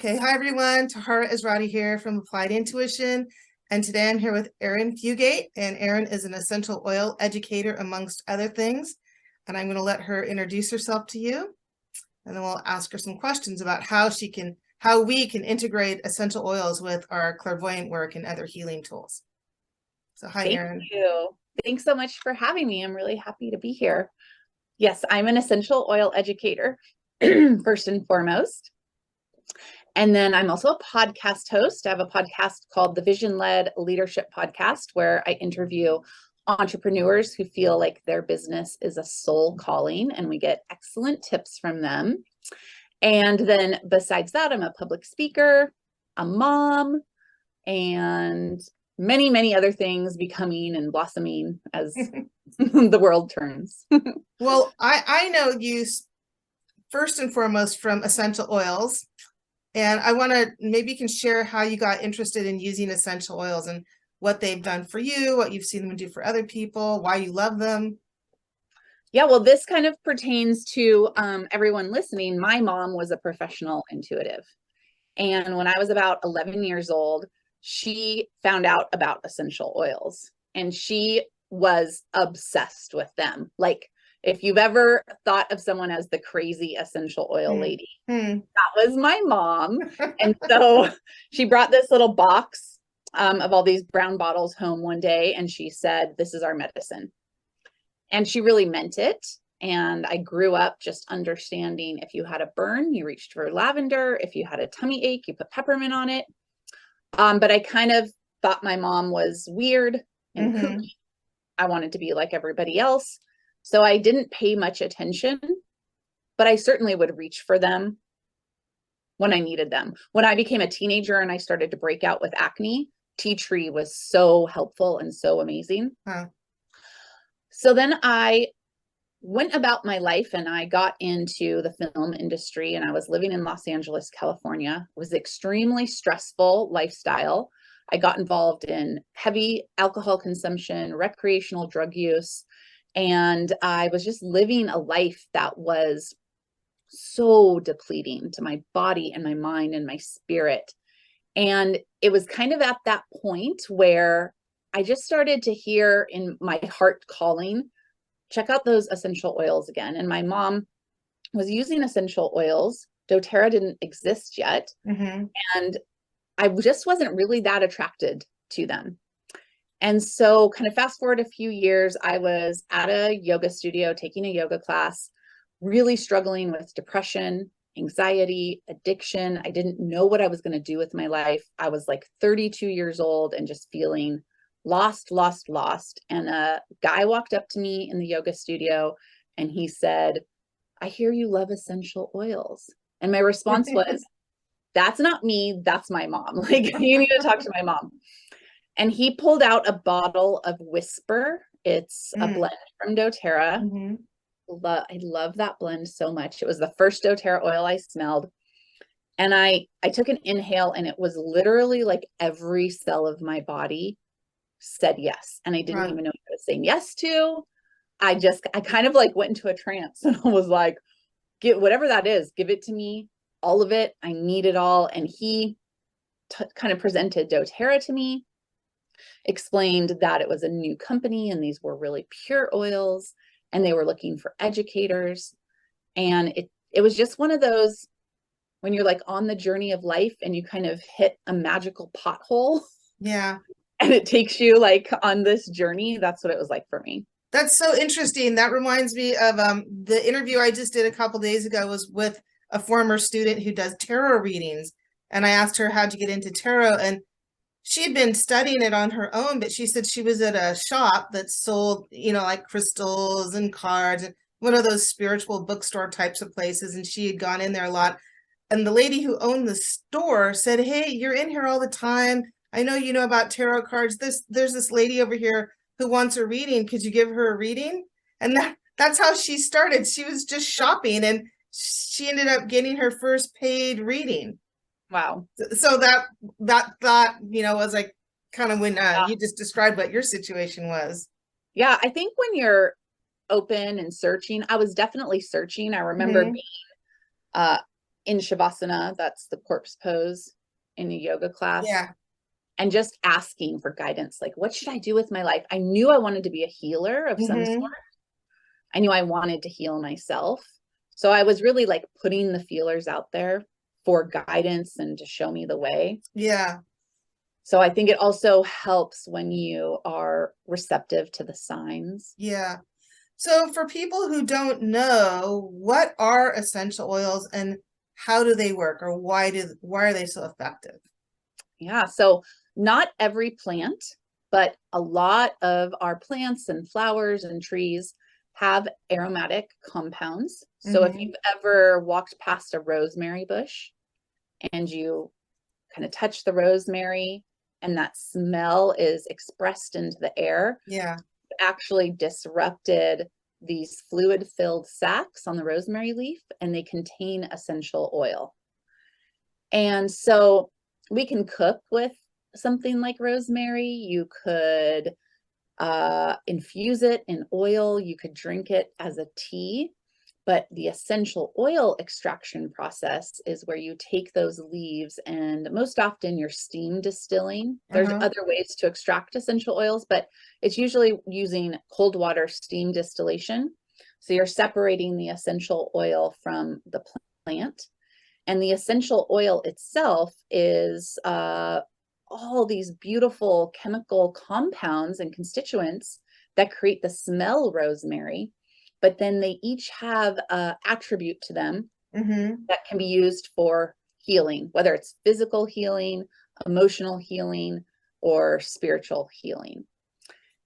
Okay, hi everyone. Tahara Ezrahti here from Applied Intuition. And today I'm here with Arin Fugate. And Arin is an essential oil educator, amongst other things. And I'm going to let her introduce herself to you. And then we'll ask her some questions about how we can integrate essential oils with our clairvoyant work and other healing tools. So hi, Arin. Thank you. Thanks so much for having me. I'm really happy to be here. Yes, I'm an essential oil educator, first and foremost. And then I'm also a podcast host. I have a podcast called the Vision-Led Leadership Podcast, where I interview entrepreneurs who feel like their business is a soul calling, and we get excellent tips from them. And then besides that, I'm a public speaker, a mom, and many, many other things becoming and blossoming as the world turns. Well, I know you first and foremost from essential oils. And I want to, maybe you can share how you got interested in using essential oils and what they've done for you, what you've seen them do for other people, why you love them. Yeah, well, this kind of pertains to everyone listening. My mom was a professional intuitive. And when I was about 11 years old, she found out about essential oils and she was obsessed with them. Like, if you've ever thought of someone as the crazy essential oil lady, that was my mom. And so she brought this little box of all these brown bottles home one day, and she said, "This is our medicine." And she really meant it. And I grew up just understanding if you had a burn, you reached for lavender. If you had a tummy ache, you put peppermint on it. But I kind of thought my mom was weird and kooky. I wanted to be like everybody else. So I didn't pay much attention, but I certainly would reach for them when I needed them. When I became a teenager and I started to break out with acne, tea tree was so helpful and so amazing. So then I went about my life and I got into the film industry, and I was living in Los Angeles, California. It was an extremely stressful lifestyle. I got involved in heavy alcohol consumption, recreational drug use, and I was just living a life that was so depleting to my body and my mind and my spirit. And it was kind of at that point where I just started to hear in my heart calling, check out those essential oils again. And my mom was using essential oils. doTERRA didn't exist yet. And I just wasn't really that attracted to them. And so kind of fast forward a few years, I was at a yoga studio taking a yoga class, really struggling with depression, anxiety, addiction. I didn't know what I was going to do with my life. I was like 32 years old and just feeling lost. And a guy walked up to me in the yoga studio and he said, "I hear you love essential oils." And my response was, "That's not me, that's my mom. Like, you need to talk to my mom." And he pulled out a bottle of Whisper. It's a blend from doTERRA. I love that blend so much. It was the first doTERRA oil I smelled. And I took an inhale, and it was literally like every cell of my body said yes. And I didn't even know what I was saying yes to. I kind of like went into a trance and I was like, "Get whatever that is, give it to me, all of it. I need it all." And he kind of presented doTERRA to me, explained that it was a new company and these were really pure oils and they were looking for educators. And it was just one of those, when you're like on the journey of life and you kind of hit a magical pothole. Yeah. And it takes you like on this journey. That's what it was like for me. That's so interesting. That reminds me of the interview I just did a couple days ago was with a former student who does tarot readings. And I asked her, how'd you get into tarot? And she had been studying it on her own, but she said she was at a shop that sold, like crystals and cards, and one of those spiritual bookstore types of places. And she had gone in there a lot. And the lady who owned the store said, "Hey, you're in here all the time. I know you know about tarot cards. There's this lady over here who wants a reading. Could you give her a reading?" And that's how she started. She was just shopping, and she ended up getting her first paid reading. Wow. So that thought, was like kind of when you just described what your situation was. Yeah, I think when you're open and searching, I was definitely searching. I remember being in Shavasana, that's the corpse pose in a yoga class. Yeah. And just asking for guidance, like, what should I do with my life? I knew I wanted to be a healer of some Mm-hmm. sort. I knew I wanted to heal myself. So I was really like putting the feelers out there for guidance and to show me the way. Yeah. So I think it also helps when you are receptive to the signs. Yeah. So for people who don't know, what are essential oils and how do they work, or why are they so effective? Yeah. So not every plant, but a lot of our plants and flowers and trees have aromatic compounds. So if Mm-hmm. you've ever walked past a rosemary bush and you kind of touch the rosemary and that smell is expressed into the air, Yeah. it actually disrupted these fluid-filled sacs on the rosemary leaf, and they contain essential oil. And so we can cook with something like rosemary. You could infuse it in oil. You could drink it as a tea. But the essential oil extraction process is where you take those leaves, and most often you're steam distilling. There's Uh-huh. other ways to extract essential oils, but it's usually using cold water steam distillation. So you're separating the essential oil from the plant. And the essential oil itself is all these beautiful chemical compounds and constituents that create the smell rosemary, but then they each have an attribute to them Mm-hmm. that can be used for healing, whether it's physical healing, emotional healing, or spiritual healing.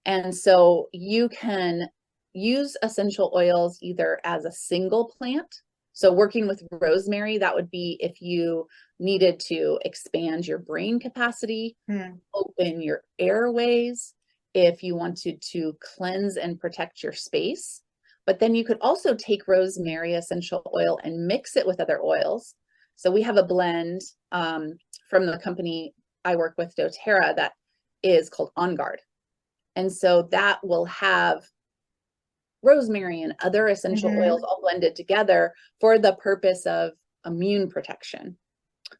And so you can use essential oils either as a single plant. So working with rosemary, that would be if you needed to expand your brain capacity, open your airways, if you wanted to cleanse and protect your space. But then you could also take rosemary essential oil and mix it with other oils. So we have a blend from the company I work with, doTERRA, that is called On Guard. And so that will have rosemary and other essential Mm-hmm. oils all blended together for the purpose of immune protection.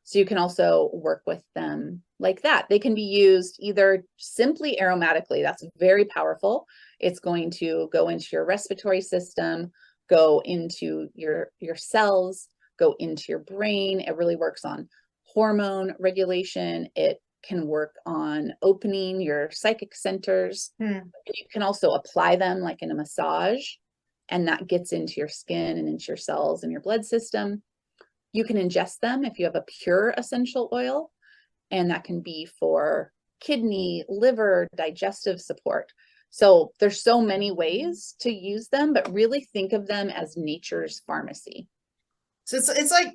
So you can also work with them like that. They can be used either simply aromatically. That's very powerful. It's going to go into your respiratory system, go into your cells, go into your brain. It really works on hormone regulation. It can work on opening your psychic centers. You can also apply them like in a massage, and that gets into your skin and into your cells and your blood system. You can ingest them if you have a pure essential oil, and that can be for kidney, liver, digestive support. So there's so many ways to use them, but really think of them as nature's pharmacy. So it's like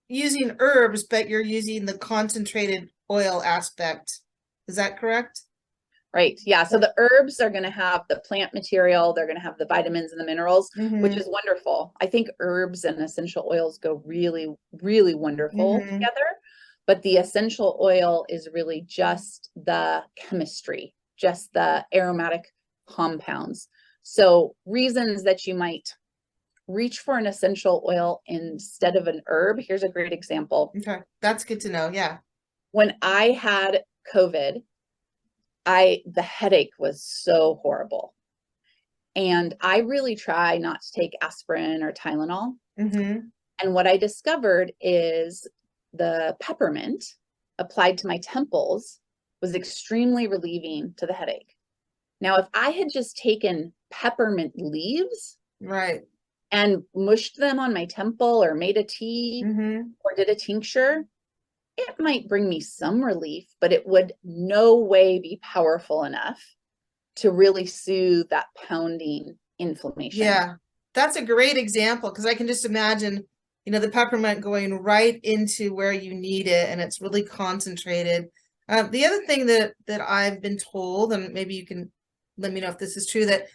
using herbs, but you're using the concentrated oil aspect. Is that correct? Right. Yeah. So the herbs are going to have the plant material, they're going to have the vitamins and the minerals, which is wonderful. I think herbs and essential oils go really, really wonderful together. But the essential oil is really just the chemistry, just the aromatic compounds. So reasons that you might reach for an essential oil instead of an herb. Here's a great example. Okay. That's good to know. Yeah. When I had COVID, the headache was so horrible. And I really try not to take aspirin or Tylenol. And what I discovered is the peppermint applied to my temples was extremely relieving to the headache. Now, if I had just taken peppermint leaves Right. and mushed them on my temple or made a tea or did a tincture, it might bring me some relief, but it would no way be powerful enough to really soothe that pounding inflammation. Yeah, that's a great example, because I can just imagine, the peppermint going right into where you need it, and it's really concentrated. The other thing that I've been told, and maybe you can let me know if this is true, that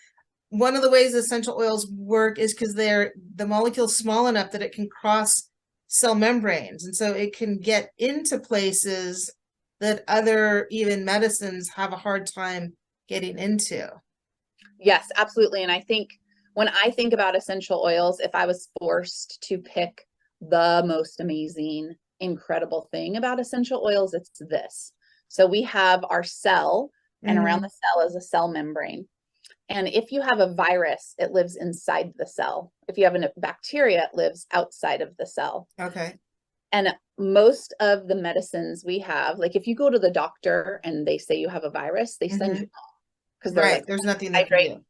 one of the ways essential oils work is because the molecule's small enough that it can cross cell membranes, and so it can get into places that other even medicines have a hard time getting into. Yes, absolutely. And I think when I think about essential oils, if I was forced to pick the most amazing, incredible thing about essential oils. It's this. So we have our cell, and around the cell is a cell membrane. And if you have a virus, it lives inside the cell. If you have a bacteria, it lives outside of the cell. Okay. And most of the medicines we have, like if you go to the doctor and they say you have a virus, they send you home because they're like, There's nothing they can do.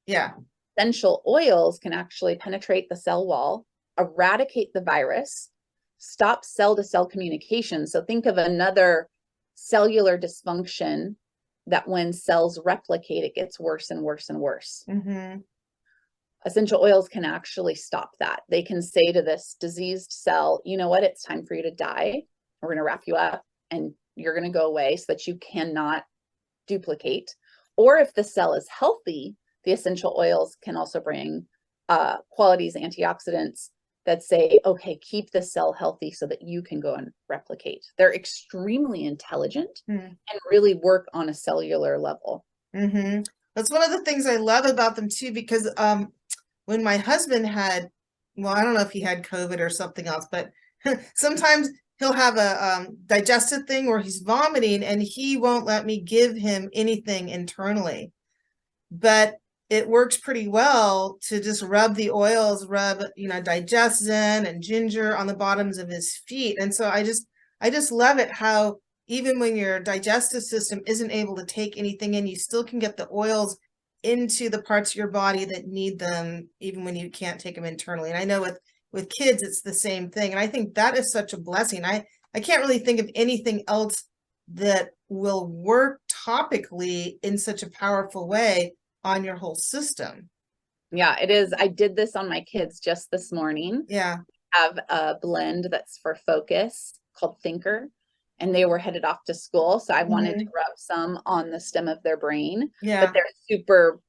Yeah. Essential oils can actually penetrate the cell wall, eradicate the virus, stop cell-to-cell communication. So think of another cellular dysfunction that when cells replicate, it gets worse and worse and worse. Essential oils can actually stop that. They can say to this diseased cell, you know what, it's time for you to die. We're going to wrap you up and you're going to go away so that you cannot duplicate. Or if the cell is healthy, the essential oils can also bring qualities, antioxidants that say, okay, keep the cell healthy so that you can go and replicate. They're extremely intelligent and really work on a cellular level. That's one of the things I love about them too, because when my husband had, well, I don't know if he had COVID or something else, but sometimes he'll have a digestive thing where he's vomiting and he won't let me give him anything internally. But it works pretty well to just rub the oils, digestin and ginger on the bottoms of his feet. And so I just love it how even when your digestive system isn't able to take anything in, you still can get the oils into the parts of your body that need them, even when you can't take them internally. And I know with kids, it's the same thing. And I think that is such a blessing. I can't really think of anything else that will work topically in such a powerful way on your whole system. Yeah, it is. I did this on my kids just this morning. Yeah. I have a blend that's for focus called Thinker, and they were headed off to school. So I wanted to rub some on the stem of their brain, but they're super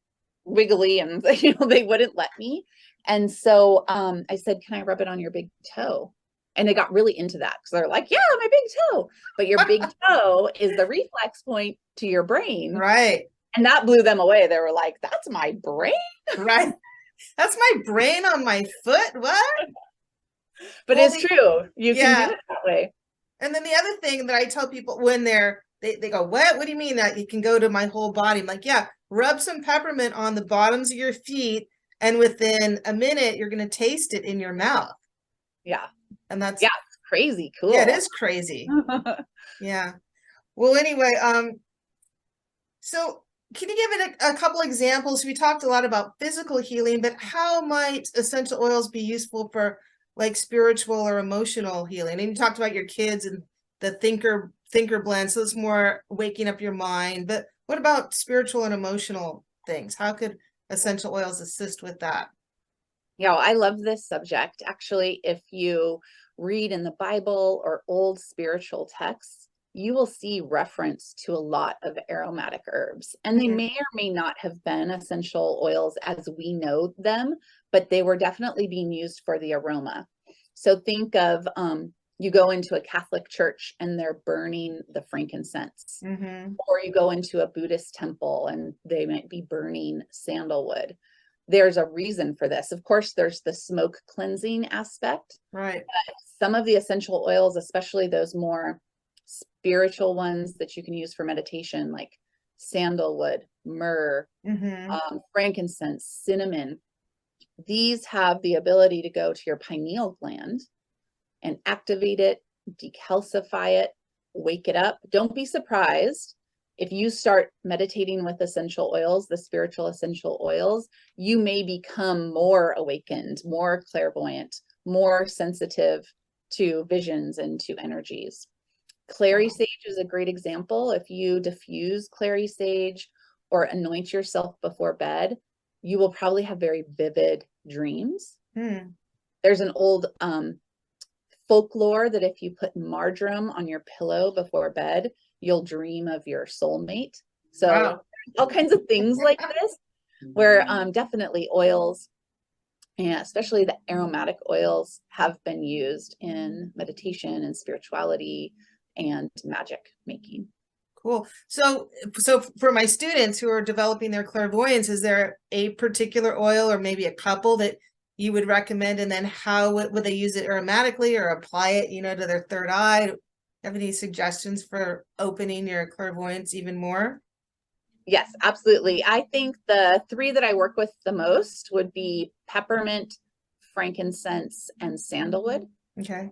wiggly and they wouldn't let me. And so I said, can I rub it on your big toe? And they got really into that because they're like, yeah, my big toe. But your big toe is the reflex point to your brain. Right. And that blew them away. They were like, that's my brain. Right. That's my brain on my foot. What? But it's true. You can do it that way. And then the other thing that I tell people when they go, what do you mean that you can go to my whole body? I'm like, yeah, rub some peppermint on the bottoms of your feet. And within a minute, you're going to taste it in your mouth. Yeah. And that's it's crazy cool. Yeah, it is crazy. Yeah. Well, anyway, so can you give it a couple examples? We talked a lot about physical healing, but how might essential oils be useful for like spiritual or emotional healing? And you talked about your kids and the thinker blend, so it's more waking up your mind. But what about spiritual and emotional things? How could essential oils assist with that? Yeah, I love this subject. Actually, if you read in the Bible or old spiritual texts, you will see reference to a lot of aromatic herbs, and they may or may not have been essential oils as we know them, but they were definitely being used for the aroma. So think of you go into a Catholic church and they're burning the frankincense, or you go into a Buddhist temple and they might be burning sandalwood. There's a reason for this. Of course, there's the smoke cleansing aspect. Right. But some of the essential oils, especially those more spiritual ones that you can use for meditation, like sandalwood, myrrh, frankincense, cinnamon, these have the ability to go to your pineal gland and activate it, decalcify it, wake it up. Don't be surprised if you start meditating with essential oils, the spiritual essential oils, you may become more awakened, more clairvoyant, more sensitive to visions and to energies. Clary sage is a great example. If you diffuse clary sage or anoint yourself before bed, you will probably have very vivid dreams. There's an old folklore that if you put marjoram on your pillow before bed, you'll dream of your soulmate. So all kinds of things like this, where definitely oils, and especially the aromatic oils, have been used in meditation and spirituality and magic making. Cool. So for my students who are developing their clairvoyance, is there a particular oil or maybe a couple that you would recommend, and then how would they use it aromatically or apply it, to their third eye? Have any suggestions for opening your clairvoyance even more? Yes, absolutely. I think the three that I work with the most would be peppermint, frankincense, and sandalwood. Okay.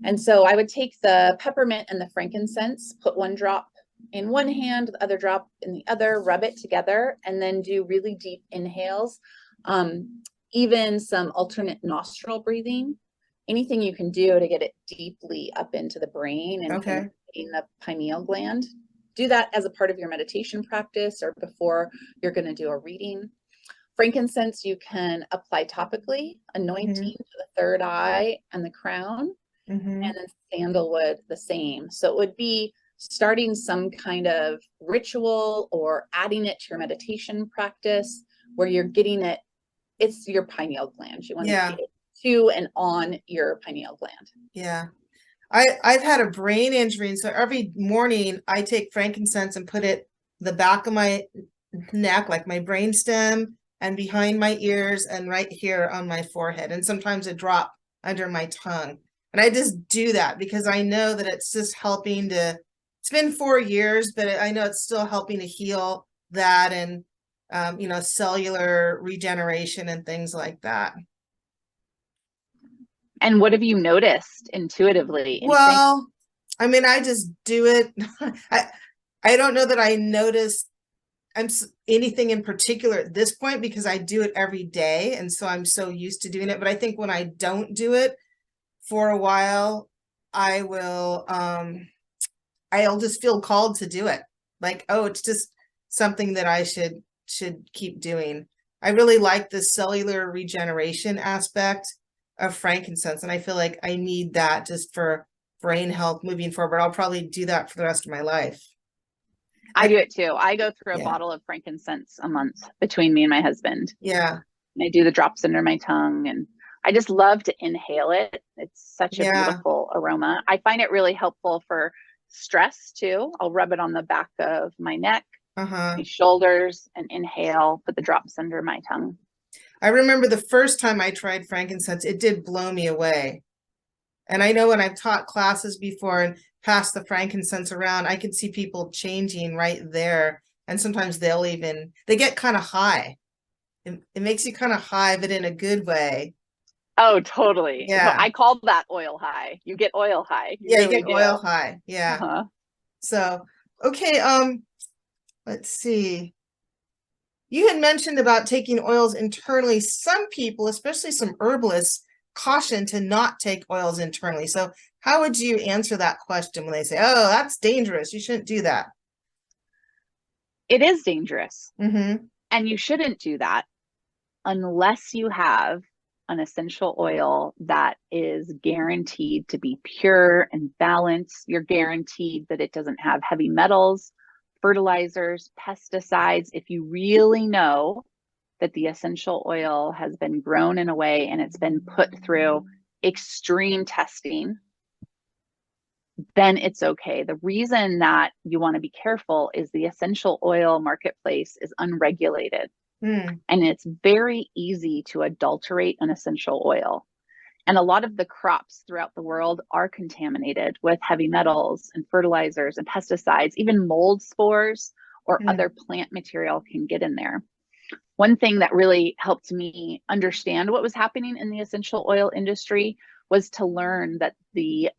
And so I would take the peppermint and the frankincense, put one drop in one hand, the other drop in the other, rub it together, and then do really deep inhales. Even some alternate nostril breathing, anything you can do to get it deeply up into the brain and Okay. in the pineal gland. Do that as a part of your meditation practice or before you're going to do a reading. Frankincense you can apply topically, anointing to the third eye and the crown, and then sandalwood the same. So it would be starting some kind of ritual or adding it to your meditation practice where you're getting it. It's your pineal gland. You want to get it to and on your pineal gland. Yeah. I've had a brain injury, and so every morning I take frankincense and put it the back of my neck, like my brainstem, and behind my ears, and right here on my forehead, and sometimes a drop under my tongue. And I just do that because I know that it's just helping to, it's been 4 years, but I know it's still helping to heal that, and cellular regeneration and things like that. And what have you noticed intuitively? Well, I mean, I just do it. I don't know that I noticed anything in particular at this point because I do it every day. And so I'm so used to doing it. But I think when I don't do it for a while, I'll just feel called to do it. Like, oh, it's just something that I should keep doing. I really like the cellular regeneration aspect of frankincense, and I feel like I need that just for brain health moving forward. I'll probably do that for the rest of my life. I do it too. I go through a bottle of frankincense a month between me and my husband. Yeah. And I do the drops under my tongue, and I just love to inhale it. It's such a beautiful aroma. I find it really helpful for stress too. I'll rub it on the back of my neck, my shoulders, and inhale, put the drops under my tongue. I remember the first time I tried frankincense, it did blow me away. And I know when I've taught classes before and passed the frankincense around, I could see people changing right there. And sometimes they get kind of high. It makes you kind of high, but in a good way. Oh, totally. Yeah. I call that oil high. You get oil high. You get oil high. Yeah. So, okay. Let's see. You had mentioned about taking oils internally. Some people, especially some herbalists, caution to not take oils internally. So how would you answer that question when they say, oh, that's dangerous, you shouldn't do that? It is dangerous. And you shouldn't do that unless you have an essential oil that is guaranteed to be pure and balanced. You're guaranteed that it doesn't have heavy metals, fertilizers, pesticides. If you really know that the essential oil has been grown in a way and it's been put through extreme testing, then it's okay. The reason that you want to be careful is the essential oil marketplace is unregulated. And it's very easy to adulterate an essential oil. And a lot of the crops throughout the world are contaminated with heavy metals and fertilizers and pesticides. Even mold spores or other plant material can get in there. One thing that really helped me understand what was happening in the essential oil industry was to learn that the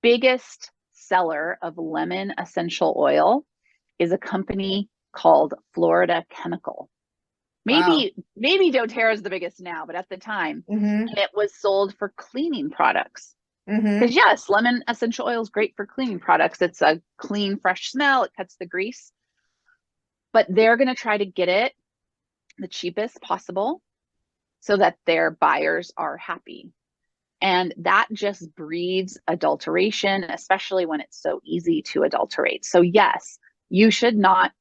biggest seller of lemon essential oil is a company called Florida Chemical. Maybe doTERRA is the biggest now, but at the time, and it was sold for cleaning products. Because yes, lemon essential oil is great for cleaning products. It's a clean, fresh smell. It cuts the grease. But they're going to try to get it the cheapest possible so that their buyers are happy. And that just breeds adulteration, especially when it's so easy to adulterate. So yes, you should not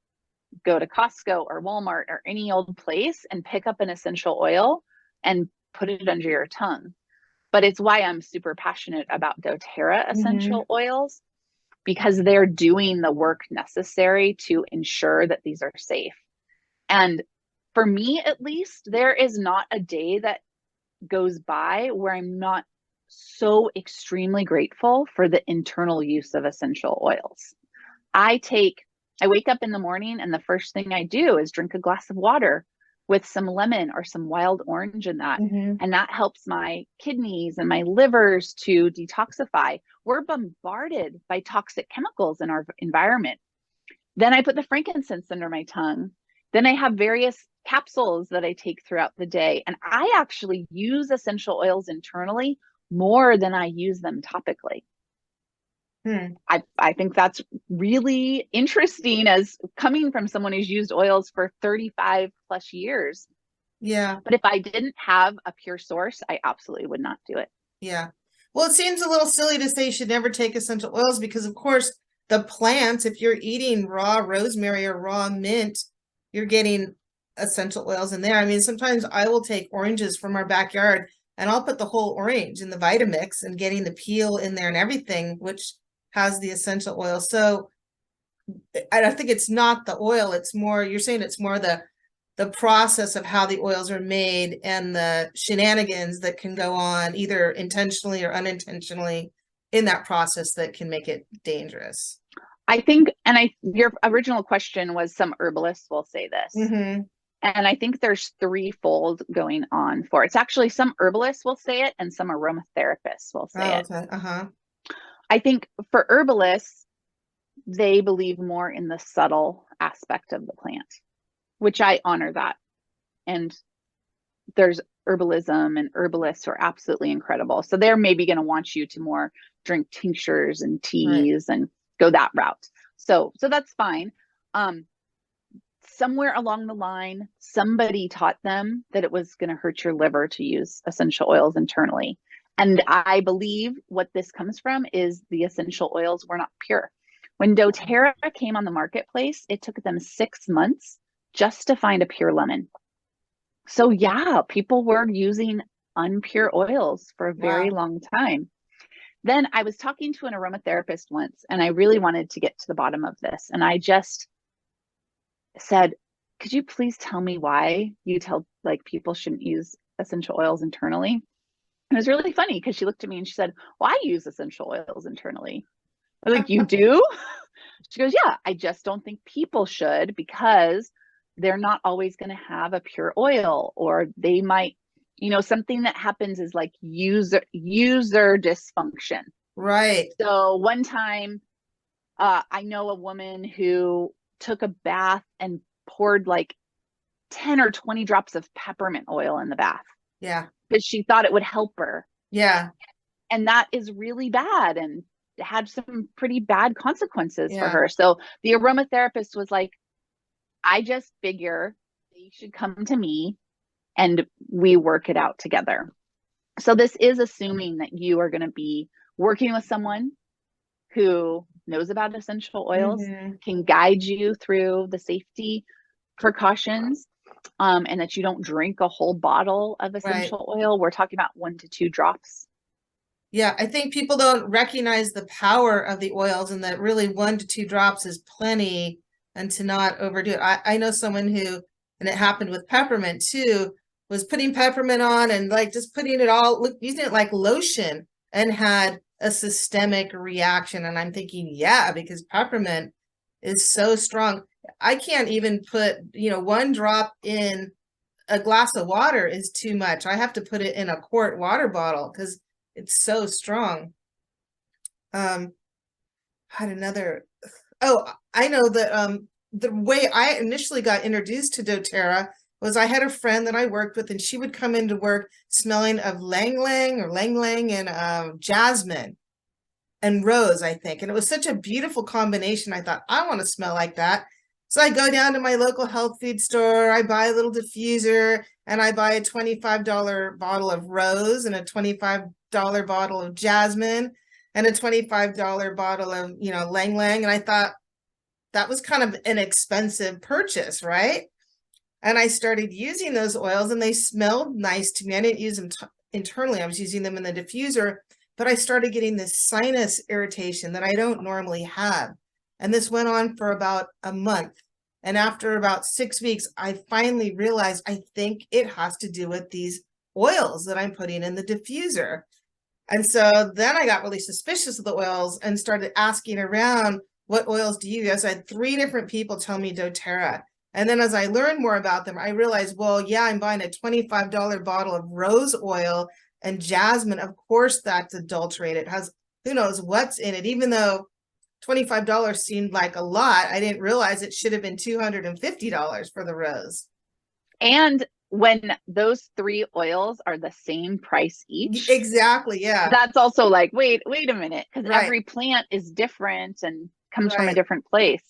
go to Costco or Walmart or any old place and pick up an essential oil and put it under your tongue. But it's why I'm super passionate about doTERRA essential oils, because they're doing the work necessary to ensure that these are safe. And for me, at least, there is not a day that goes by where I'm not so extremely grateful for the internal use of essential oils. I wake up in the morning and the first thing I do is drink a glass of water with some lemon or some wild orange in that. Mm-hmm. And that helps my kidneys and my livers to detoxify. We're bombarded by toxic chemicals in our environment. Then I put the frankincense under my tongue. Then I have various capsules that I take throughout the day. And I actually use essential oils internally more than I use them topically. I think that's really interesting as coming from someone who's used oils for 35 plus years. Yeah. But if I didn't have a pure source, I absolutely would not do it. Yeah. Well, it seems a little silly to say you should never take essential oils because, of course, the plants, if you're eating raw rosemary or raw mint, you're getting essential oils in there. I mean, sometimes I will take oranges from our backyard and I'll put the whole orange in the Vitamix and getting the peel in there and everything, which has the essential oil. So I think it's not the oil. It's more, you're saying it's more the process of how the oils are made and the shenanigans that can go on either intentionally or unintentionally in that process that can make it dangerous. I think, and your original question was some herbalists will say this. Mm-hmm. And I think there's threefold going on for it. It's actually some herbalists will say it and some aromatherapists will say it. Okay. Uh-huh. I think for herbalists, they believe more in the subtle aspect of the plant, which I honor that. And there's herbalism and herbalists are absolutely incredible. So they're maybe going to want you to more drink tinctures and teas and go that route. So that's fine. Somewhere along the line, somebody taught them that it was going to hurt your liver to use essential oils internally. And I believe what this comes from is the essential oils were not pure. When doTERRA came on the marketplace, it took them 6 months just to find a pure lemon. So yeah, people were using unpure oils for a very long time. Then I was talking to an aromatherapist once, and I really wanted to get to the bottom of this. And I just said, could you please tell me why you tell like people shouldn't use essential oils internally? And it was really funny because she looked at me and she said, well, I use essential oils internally. I was like, you do? She goes, yeah, I just don't think people should because they're not always going to have a pure oil, or they might, something that happens is like user dysfunction. Right. So one time, I know a woman who took a bath and poured like 10 or 20 drops of peppermint oil in the bath. Yeah. Because she thought it would help her. Yeah. And that is really bad and had some pretty bad consequences for her. So the aromatherapist was like, I just figure they should come to me and we work it out together. So this is assuming that you are going to be working with someone who knows about essential oils, can guide you through the safety precautions, and that you don't drink a whole bottle of essential oil. We're talking about 1 to 2 drops. Yeah, I think people don't recognize the power of the oils and that really 1 to 2 drops is plenty and to not overdo it. I know someone who, and it happened with peppermint too, was putting peppermint on and like just putting it all, using it like lotion and had a systemic reaction. And I'm thinking, yeah, because peppermint is so strong. I can't even put, 1 drop in a glass of water is too much. I have to put it in a quart water bottle because it's so strong. Had another, I know that the way I initially got introduced to doTERRA was I had a friend that I worked with and she would come into work smelling of lang lang and jasmine and rose, I think. And it was such a beautiful combination. I thought, I want to smell like that. So I go down to my local health food store, I buy a little diffuser, and I buy a $25 bottle of rose and a $25 bottle of jasmine and a $25 bottle of, lang lang. And I thought that was kind of an expensive purchase, right? And I started using those oils and they smelled nice to me. I didn't use them internally. I was using them in the diffuser, but I started getting this sinus irritation that I don't normally have. And this went on for about a month. And after about 6 weeks, I finally realized I think it has to do with these oils that I'm putting in the diffuser. And so then I got really suspicious of the oils and started asking around, what oils do you use? I had 3 different people tell me doTERRA. And then as I learned more about them, I realized, well, yeah, I'm buying a $25 bottle of rose oil and jasmine. Of course, that's adulterated. It has who knows what's in it. Even though $25 seemed like a lot, I didn't realize it should have been $250 for the rose. And when those 3 oils are the same price each. Exactly. Yeah. That's also like, wait a minute, because Right. every plant is different and comes from a Right. different place.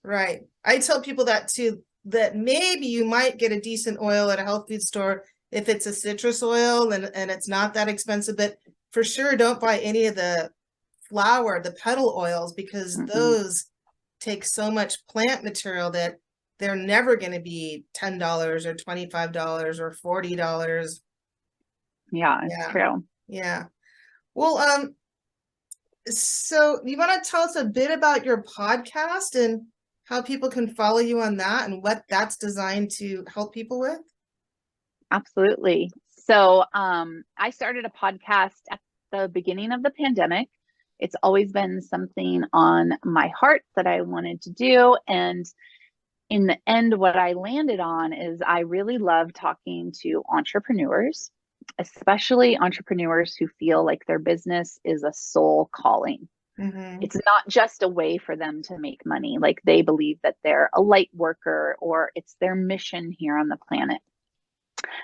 Right. I tell people that too, that maybe you might get a decent oil at a health food store if it's a citrus oil and it's not that expensive, but for sure don't buy any of the flower, the petal oils, because those take so much plant material that they're never going to be $10 or $25 or $40. Yeah, it's true. Yeah. Well, so you want to tell us a bit about your podcast and how people can follow you on that and what that's designed to help people with? Absolutely. So I started a podcast at the beginning of the pandemic. It's always been something on my heart that I wanted to do. And in the end, what I landed on is I really love talking to entrepreneurs, especially entrepreneurs who feel like their business is a soul calling. It's not just a way for them to make money. Like they believe that they're a light worker or it's their mission here on the planet.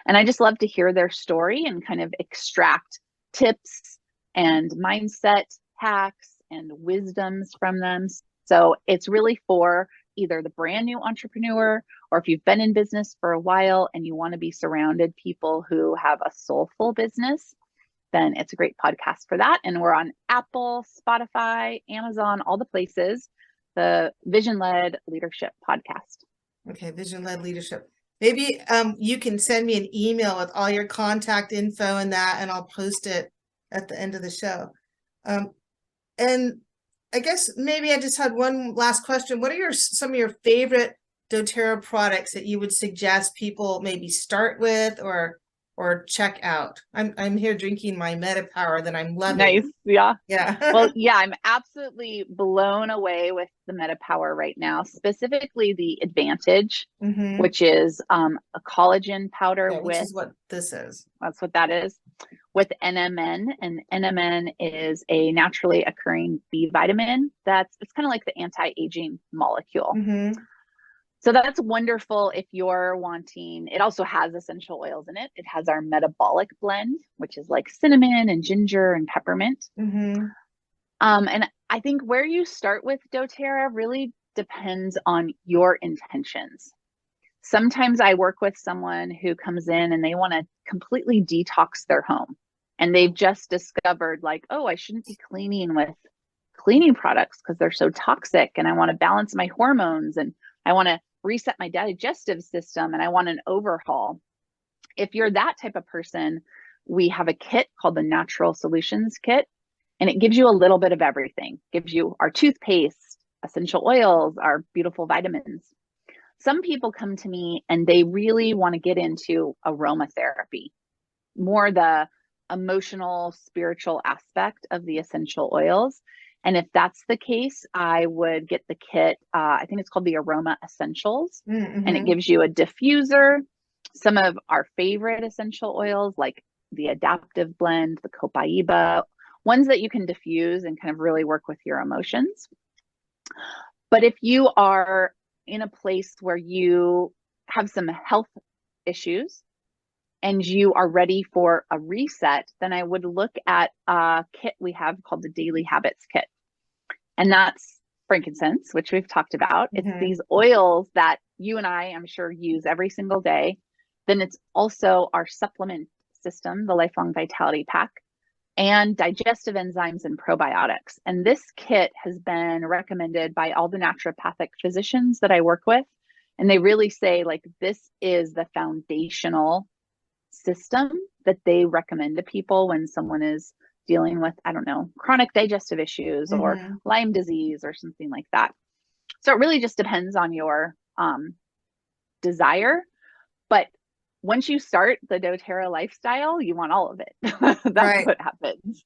And I just love to hear their story and kind of extract tips and mindset hacks and wisdoms from them. So it's really for either the brand new entrepreneur, or if you've been in business for a while and you want to be surrounded people who have a soulful business, then it's a great podcast for that. And we're on Apple, Spotify, Amazon, all the places, the Vision-Led Leadership Podcast. Okay, Vision-Led Leadership. Maybe you can send me an email with all your contact info and that, and I'll post it at the end of the show. And I guess maybe I just had one last question. What are some of your favorite doTERRA products that you would suggest people maybe start with or check out? I'm here drinking my MetaPower that I'm loving. Nice. Yeah. Yeah. Well, yeah, I'm absolutely blown away with the MetaPower right now, specifically the Advantage, which is a collagen powder which is what this is. That's what that is. With NMN, and NMN is a naturally occurring B vitamin. It's kind of like the anti-aging molecule. So that's wonderful if you're wanting. It also has essential oils in it. It has our metabolic blend, which is like cinnamon and ginger and peppermint. And I think where you start with doTERRA really depends on your intentions. Sometimes I work with someone who comes in and they want to completely detox their home. And they've just discovered like, oh, I shouldn't be cleaning with cleaning products because they're so toxic. And I want to balance my hormones and I want to reset my digestive system and I want an overhaul. If you're that type of person, we have a kit called the Natural Solutions Kit. And it gives you a little bit of everything. It gives you our toothpaste, essential oils, our beautiful vitamins. Some people come to me and they really want to get into aromatherapy, more the emotional, spiritual aspect of the essential oils. And if that's the case, I would get the kit. I think it's called the Aroma Essentials, and it gives you a diffuser, some of our favorite essential oils like the Adaptive Blend, the Copaiba, ones that you can diffuse and kind of really work with your emotions. But if you are in a place where you have some health issues and you are ready for a reset, then I would look at a kit we have called the Daily Habits Kit. And that's frankincense, which we've talked about. It's these oils that you and I'm sure, use every single day. Then it's also our supplement system, the Lifelong Vitality Pack, and digestive enzymes and probiotics. And this kit has been recommended by all the naturopathic physicians that I work with. And they really say like, this is the foundational system that they recommend to people when someone is dealing with, I don't know, chronic digestive issues or Lyme disease or something like that. So it really just depends on your desire. But once you start the doTERRA lifestyle, you want all of it. That's Right. what happens.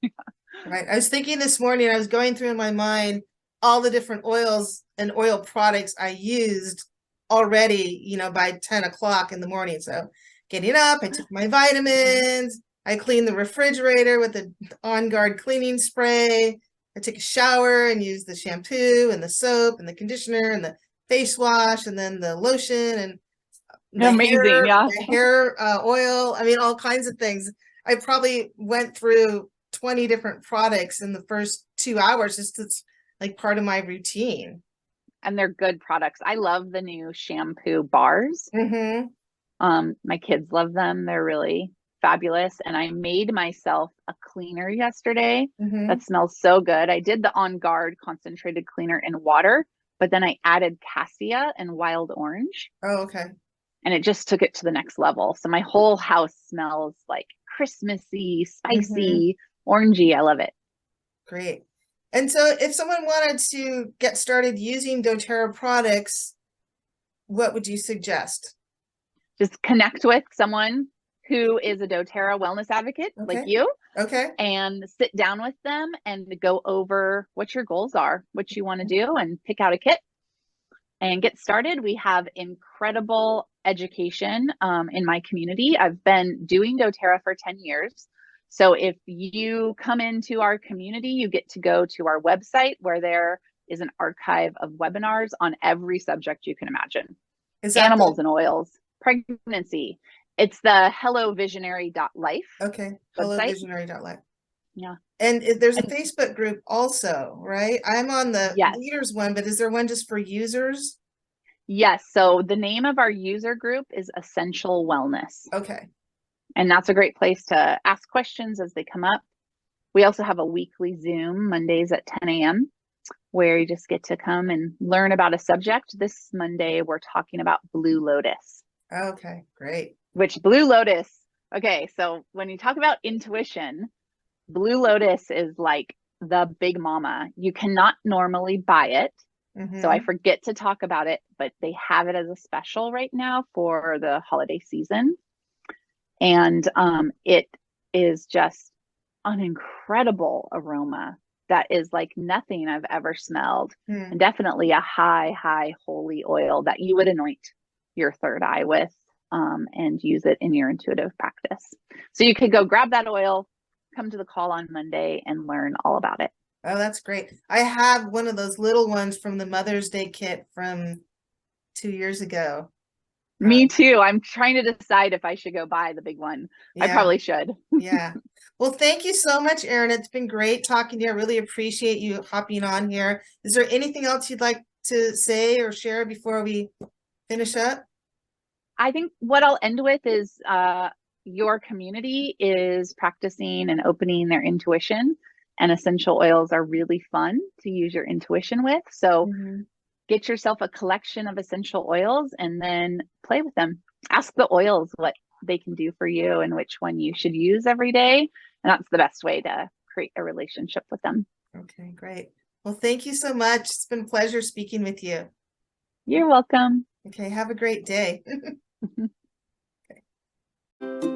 Right. I was thinking this morning, I was going through in my mind all the different oils and oil products I used already, you know, by 10 o'clock in the morning. So getting up, I took my vitamins, I cleaned the refrigerator with the On Guard cleaning spray. I took a shower and used the shampoo and the soap and the conditioner and the face wash and then the lotion and Amazing. Yeah. the hair oil. I mean, all kinds of things. I probably went through 20 different products in the first 2 hours. Just it's like part of my routine. And they're good products. I love the new shampoo bars. Mm-hmm. My kids love them. They're really fabulous. And I made myself a cleaner yesterday Mm-hmm. that smells so good. I did the On Guard concentrated cleaner in water, but then I added cassia and wild orange. Oh, okay. And it just took it to the next level. So my whole house smells like Christmassy, spicy, orangey. I love it. Great. And so if someone wanted to get started using doTERRA products, what would you suggest? Just connect with someone who is a doTERRA wellness advocate like you. Okay. And sit down with them and go over what your goals are, what you want to do, and pick out a kit and get started. We have incredible education in my community. I've been doing doTERRA for 10 years. So if you come into our community, you get to go to our website where there is an archive of webinars on every subject you can imagine. Animals and oils, pregnancy. It's the hellovisionary.life. Okay. Hellovisionary.life. Yeah. And there's a Facebook group also, right? I'm on the leaders one, but is there one just for users? Yes. So the name of our user group is Essential Wellness. Okay. And that's a great place to ask questions as they come up. We also have a weekly Zoom Mondays at 10 a.m. where you just get to come and learn about a subject. This Monday, we're talking about Blue Lotus. Okay, great. Which Blue Lotus, okay, so when you talk about intuition, Blue Lotus is like the big mama. You cannot normally buy it. So I forget to talk about it, but they have it as a special right now for the holiday season. And it is just an incredible aroma that is like nothing I've ever smelled. And definitely a high holy oil that you would anoint your third eye with and use it in your intuitive practice. So you could go grab that oil, come to the call on Monday and learn all about it. Oh, that's great. I have one of those little ones from the Mother's Day kit from 2 years ago. Me too. I'm trying to decide if I should go buy the big one. Yeah. I probably should. Yeah. Well, thank you so much, Arin. It's been great talking to you. I really appreciate you hopping on here. Is there anything else you'd like to say or share before we finish up? I think what I'll end with is your community is practicing and opening their intuition, and essential oils are really fun to use your intuition with. So get yourself a collection of essential oils and then play with them. Ask the oils what they can do for you and which one you should use every day. And that's the best way to create a relationship with them. Okay, great. Well, thank you so much. It's been a pleasure speaking with you. You're welcome. Okay, have a great day. Okay.